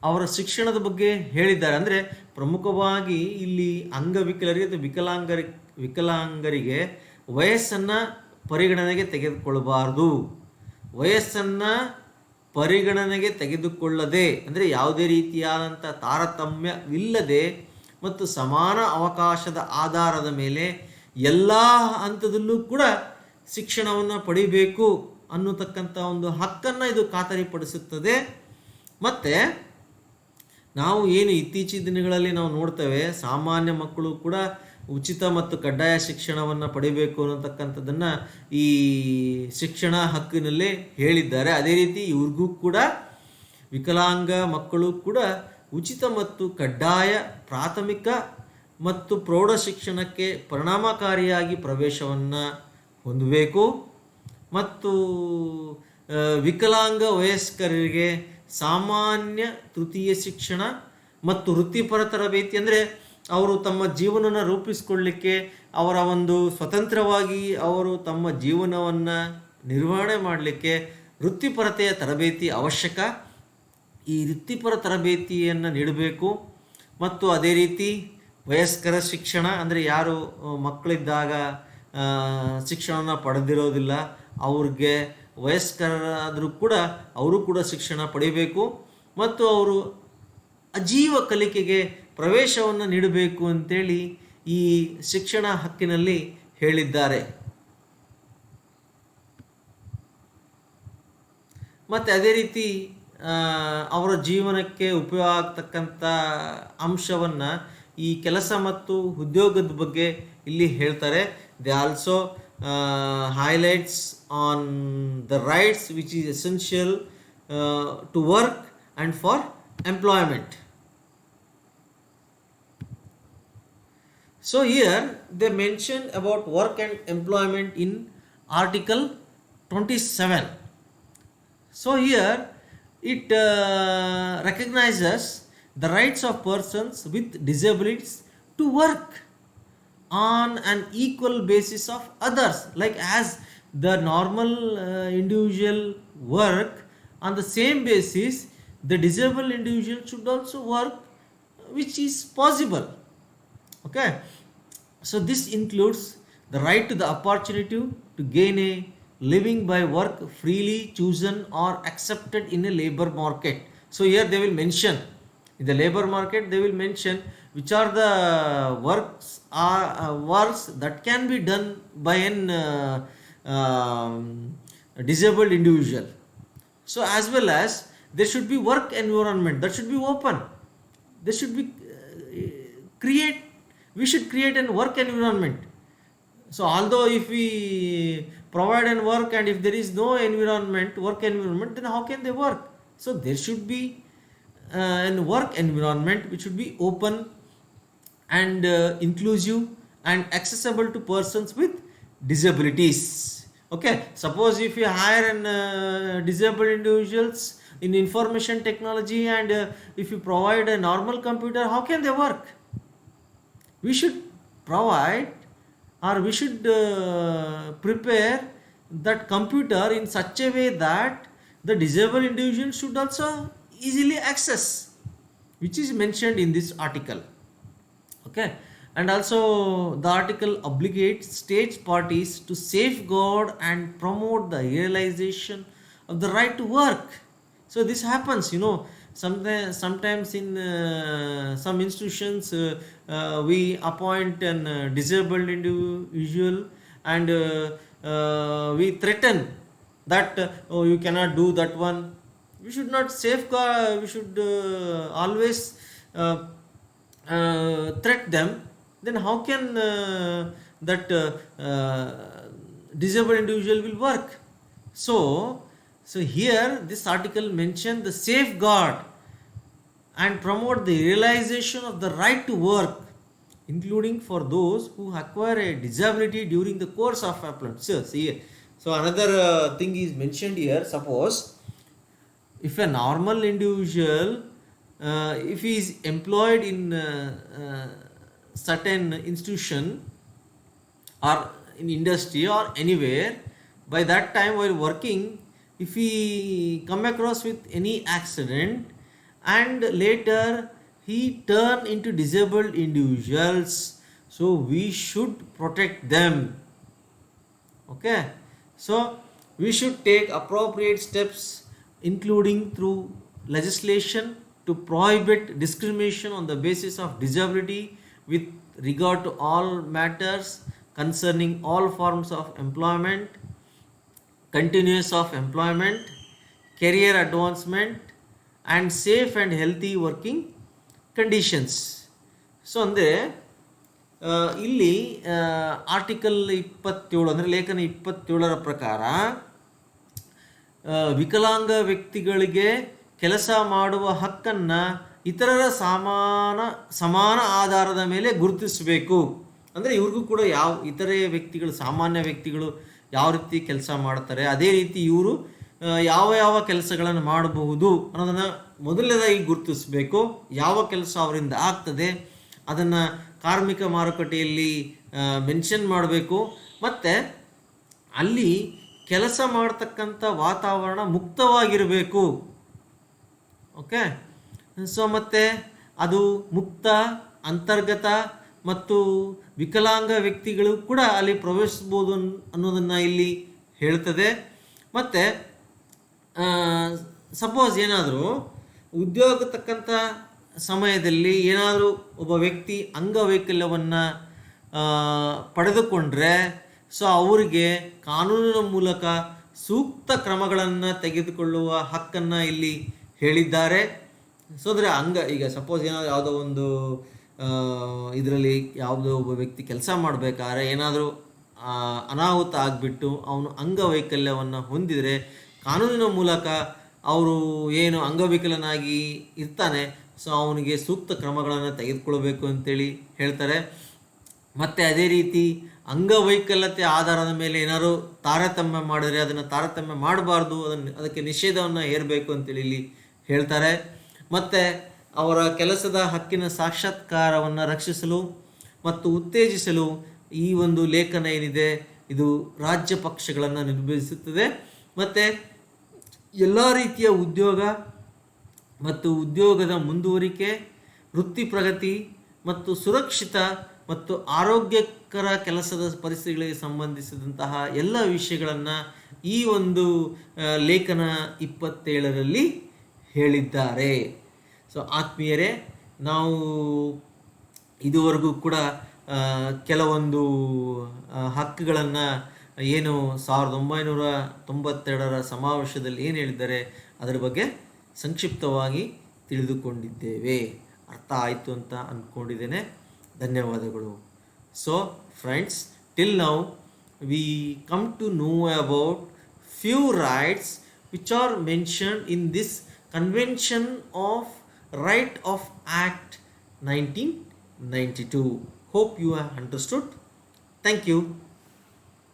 ಅವರ ಶಿಕ್ಷಣದ ಬಗ್ಗೆ ಹೇಳಿದ್ದಾರೆ. ಅಂದರೆ ಪ್ರಮುಖವಾಗಿ ಇಲ್ಲಿ ಅಂಗವಿಕಲರಿಗೆ ಅಥವಾ ವಿಕಲಾಂಗರಿಗೆ ವಯಸ್ಸನ್ನು ಪರಿಗಣನೆಗೆ ತೆಗೆದುಕೊಳ್ಳಬಾರ್ದು. ವಯಸ್ಸನ್ನು ಪರಿಗಣನೆಗೆ ತೆಗೆದುಕೊಳ್ಳದೆ, ಅಂದರೆ ಯಾವುದೇ ರೀತಿಯಾದಂಥ ತಾರತಮ್ಯವಿಲ್ಲದೆ ಮತ್ತು ಸಮಾನ ಅವಕಾಶದ ಆಧಾರದ ಮೇಲೆ ಎಲ್ಲ ಹಂತದಲ್ಲೂ ಕೂಡ ಶಿಕ್ಷಣವನ್ನು ಪಡಿಬೇಕು ಅನ್ನತಕ್ಕಂಥ ಒಂದು ಹಕ್ಕನ್ನು ಇದು ಖಾತರಿಪಡಿಸುತ್ತದೆ. ಮತ್ತು ನಾವು ಏನು ಇತ್ತೀಚಿನ ದಿನಗಳಲ್ಲಿ ನಾವು ನೋಡ್ತೇವೆ, ಸಾಮಾನ್ಯ ಮಕ್ಕಳು ಕೂಡ ಉಚಿತ ಮತ್ತು ಕಡ್ಡಾಯ ಶಿಕ್ಷಣವನ್ನು ಪಡಿಬೇಕು ಅನ್ನತಕ್ಕಂಥದ್ದನ್ನು ಈ ಶಿಕ್ಷಣ ಹಕ್ಕಿನಲ್ಲೇ ಹೇಳಿದ್ದಾರೆ. ಅದೇ ರೀತಿ ಇವ್ರಿಗೂ ಕೂಡ ವಿಕಲಾಂಗ ಮಕ್ಕಳು ಕೂಡ ಉಚಿತ ಮತ್ತು ಕಡ್ಡಾಯ ಪ್ರಾಥಮಿಕ ಮತ್ತು ಪ್ರೌಢ ಶಿಕ್ಷಣಕ್ಕೆ ಪರಿಣಾಮಕಾರಿಯಾಗಿ ಪ್ರವೇಶವನ್ನು ಹೊಂದಬೇಕು. ಮತ್ತು ವಿಕಲಾಂಗ ವಯಸ್ಕರಿಗೆ ಸಾಮಾನ್ಯ ತೃತೀಯ ಶಿಕ್ಷಣ ಮತ್ತು ವೃತ್ತಿಪರ ತರಬೇತಿ, ಅಂದರೆ ಅವರು ತಮ್ಮ ಜೀವನವನ್ನು ರೂಪಿಸಿಕೊಳ್ಳಲಿಕ್ಕೆ, ಅವರ ಒಂದು ಸ್ವತಂತ್ರವಾಗಿ ಅವರು ತಮ್ಮ ಜೀವನವನ್ನು ನಿರ್ವಹಣೆ ಮಾಡಲಿಕ್ಕೆ ವೃತ್ತಿಪರತೆಯ ತರಬೇತಿ ಅವಶ್ಯಕ. ಈ ವೃತ್ತಿಪರ ತರಬೇತಿಯನ್ನು ನೀಡಬೇಕು. ಮತ್ತು ಅದೇ ರೀತಿ ವಯಸ್ಕರ ಶಿಕ್ಷಣ, ಅಂದರೆ ಯಾರು ಮಕ್ಕಳಿದ್ದಾಗ ಶಿಕ್ಷಣವನ್ನು ಪಡೆದಿರೋದಿಲ್ಲ, ಅವ್ರಿಗೆ ವಯಸ್ಕರಾದರೂ ಕೂಡ ಅವರು ಕೂಡ ಶಿಕ್ಷಣ ಪಡೆಯಬೇಕು. ಮತ್ತು ಅವರು ಅಜೀವ ಕಲಿಕೆಗೆ ಪ್ರವೇಶವನ್ನು ನೀಡಬೇಕು ಅಂತೇಳಿ ಈ ಶಿಕ್ಷಣ ಹಕ್ಕಿನಲ್ಲಿ ಹೇಳಿದ್ದಾರೆ. ಮತ್ತು ಅದೇ ರೀತಿ ಅವರ ಜೀವನಕ್ಕೆ ಉಪಯೋಗ ಆಗ್ತಕ್ಕಂಥ ಅಂಶವನ್ನು ಈ ಕೆಲಸ ಮತ್ತು ಉದ್ಯೋಗದ ಬಗ್ಗೆ ಇಲ್ಲಿ ಹೇಳ್ತಾರೆ. They also highlights on the rights which is essential to work and for employment. So here they mention about work and employment in Article 27. So here it recognizes the rights of persons with disabilities to work on an equal basis of others, like as the normal individual work on the same basis, the disabled individual should also work, which is possible. Okay, so this includes the right to the opportunity to gain a living by work freely chosen or accepted in a labor market. So here they will mention in the labor market, they will mention which are the works that can be done by an disabled individual. So as well as There should be work environment that should be open. There should be create we should create an work environment. So although if we provide an work and if there is no work environment, then how can they work? So there should be an work environment which should be open and inclusive and accessible to persons with disabilities. Okay, suppose if you hire an disabled individuals in information technology and if you provide a normal computer, how can they work? We should provide, or we should prepare that computer in such a way that the disabled individual should also easily access, which is mentioned in this article. Okay, and also the article obligates state parties to safeguard and promote the realization of the right to work. So this happens, sometimes in some institutions we appoint an disabled individual and we threaten that oh, you cannot do that one. We should not safeguard, we should always threat them. Then how can that disabled individual will work? So here this article mentioned the safeguard and promote the realization of the right to work, including for those who acquire a disability during the course of employment. So another thing is mentioned here. Suppose if a normal individual, if he is employed in certain institution or in industry or anywhere, by that time while working, if he come across with any accident and later he turn into disabled individuals, so we should protect them. Okay, so we should take appropriate steps, including through legislation, to prohibit discrimination on the basis of disability with regard to all matters concerning all forms of employment, continuance of employment, career advancement and safe and healthy working conditions. So ಅಂದರೆ ಇಲ್ಲಿ article 27 ಅಂದರೆ ಲೇಖನ 27ರ ಪ್ರಕಾರ ವಿಕಲಾಂಗ ವ್ಯಕ್ತಿಗಳಿಗೆ ಕೆಲಸ ಮಾಡುವ ಹಕ್ಕನ್ನು ಇತರರ ಸಮಾನ ಆಧಾರದ ಮೇಲೆ ಗುರುತಿಸಬೇಕು. ಅಂದರೆ ಇವ್ರಿಗೂ ಕೂಡ ಯಾವ ಇತರೆ ವ್ಯಕ್ತಿಗಳು, ಸಾಮಾನ್ಯ ವ್ಯಕ್ತಿಗಳು ಯಾವ ರೀತಿ ಕೆಲಸ ಮಾಡ್ತಾರೆ, ಅದೇ ರೀತಿ ಇವರು ಯಾವ ಕೆಲಸಗಳನ್ನು ಮಾಡಬಹುದು ಅನ್ನೋದನ್ನು ಮೊದಲನೇದಾಗಿ ಗುರುತಿಸಬೇಕು. ಯಾವ ಕೆಲಸ ಅವರಿಂದ ಆಗ್ತದೆ ಅದನ್ನು ಕಾರ್ಮಿಕ ಮಾರುಕಟ್ಟೆಯಲ್ಲಿ ಮೆನ್ಷನ್ ಮಾಡಬೇಕು. ಮತ್ತು ಅಲ್ಲಿ ಕೆಲಸ ಮಾಡ್ತಕ್ಕಂಥ ವಾತಾವರಣ ಮುಕ್ತವಾಗಿರಬೇಕು. ಓಕೆ, ಸೊ ಮತ್ತು ಅದು ಮುಕ್ತ, ಅಂತರ್ಗತ ಮತ್ತು ವಿಕಲಾಂಗ ವ್ಯಕ್ತಿಗಳು ಕೂಡ ಅಲ್ಲಿ ಪ್ರವೇಶಿಸ್ಬೋದು ಅನ್ನೋದನ್ನು ಇಲ್ಲಿ ಹೇಳ್ತದೆ. ಮತ್ತು ಸಪೋಸ್ ಏನಾದರೂ ಉದ್ಯೋಗ ತಕ್ಕಂಥ ಸಮಯದಲ್ಲಿ ಏನಾದರೂ ಒಬ್ಬ ವ್ಯಕ್ತಿ ಅಂಗವೈಕಲ್ಯವನ್ನು ಪಡೆದುಕೊಂಡ್ರೆ, ಸೊ ಅವರಿಗೆ ಕಾನೂನಿನ ಮೂಲಕ ಸೂಕ್ತ ಕ್ರಮಗಳನ್ನು ತೆಗೆದುಕೊಳ್ಳುವ ಹಕ್ಕನ್ನು ಇಲ್ಲಿ ಹೇಳಿದ್ದಾರೆ. ಸೊ ಅಂದರೆ ಈಗ ಸಪೋಸ್ ಏನಾದರೂ ಯಾವುದೋ ಒಂದು ಇದರಲ್ಲಿ ಯಾವುದೋ ಒಬ್ಬ ವ್ಯಕ್ತಿ ಕೆಲಸ ಮಾಡಬೇಕಾದ್ರೆ ಏನಾದರೂ ಅನಾಹುತ ಆಗಿಬಿಟ್ಟು ಅವನು ಅಂಗವೈಕಲ್ಯವನ್ನು ಹೊಂದಿದರೆ ಕಾನೂನಿನ ಮೂಲಕ ಅವರು ಏನು ಅಂಗವಿಕಲನಾಗಿ ಇರ್ತಾನೆ, ಸೊ ಅವನಿಗೆ ಸೂಕ್ತ ಕ್ರಮಗಳನ್ನು ತೆಗೆದುಕೊಳ್ಬೇಕು ಅಂತೇಳಿ ಹೇಳ್ತಾರೆ. ಮತ್ತು ಅದೇ ರೀತಿ ಅಂಗವೈಕಲ್ಯತೆ ಆಧಾರದ ಮೇಲೆ ಏನಾದ್ರು ತಾರತಮ್ಯ ಮಾಡಿದರೆ ಅದನ್ನು ತಾರತಮ್ಯ ಮಾಡಬಾರ್ದು, ಅದಕ್ಕೆ ನಿಷೇಧವನ್ನು ಹೇರಬೇಕು ಅಂತೇಳಿ ಇಲ್ಲಿ ಹೇಳ್ತಾರೆ. ಮತ್ತು ಅವರ ಕೆಲಸದ ಹಕ್ಕಿನ ಸಾಕ್ಷಾತ್ಕಾರವನ್ನು ರಕ್ಷಿಸಲು ಮತ್ತು ಉತ್ತೇಜಿಸಲು ಈ ಒಂದು ಲೇಖನ ಏನಿದೆ ಇದು ರಾಜ್ಯ ಪಕ್ಷಗಳನ್ನು ನಿರ್ಬಂಧಿಸುತ್ತದೆ. ಮತ್ತು ಎಲ್ಲ ರೀತಿಯ ಉದ್ಯೋಗ ಮತ್ತು ಉದ್ಯೋಗದ ಮುಂದುವರಿಕೆ, ವೃತ್ತಿ ಪ್ರಗತಿ ಮತ್ತು ಸುರಕ್ಷಿತ ಮತ್ತು ಆರೋಗ್ಯಕರ ಕೆಲಸದ ಪರಿಸ್ಥಿತಿಗಳಿಗೆ ಸಂಬಂಧಿಸಿದಂತಹ ಎಲ್ಲ ವಿಷಯಗಳನ್ನು ಈ ಒಂದು ಲೇಖನ 27ರಲ್ಲಿ ಹೇಳಿದ್ದಾರೆ. ಸೊ ಆತ್ಮೀಯರೇ, ನಾವು ಇದುವರೆಗೂ ಕೂಡ ಕೆಲವೊಂದು ಹಕ್ಕುಗಳನ್ನು ಏನು 1992ರ ಸಮಾವೇಶದಲ್ಲಿ ಏನು ಹೇಳಿದ್ದಾರೆ ಅದರ ಬಗ್ಗೆ ಸಂಕ್ಷಿಪ್ತವಾಗಿ ತಿಳಿದುಕೊಂಡಿದ್ದೇವೆ. ಅರ್ಥ ಆಯಿತು ಅಂತ ಅಂದ್ಕೊಂಡಿದ್ದೇನೆ. ಧನ್ಯವಾದಗಳು. So friends, till now we come to know about few rights which are mentioned in this Convention of Right of Act 1992. Hope you have understood. Thank you.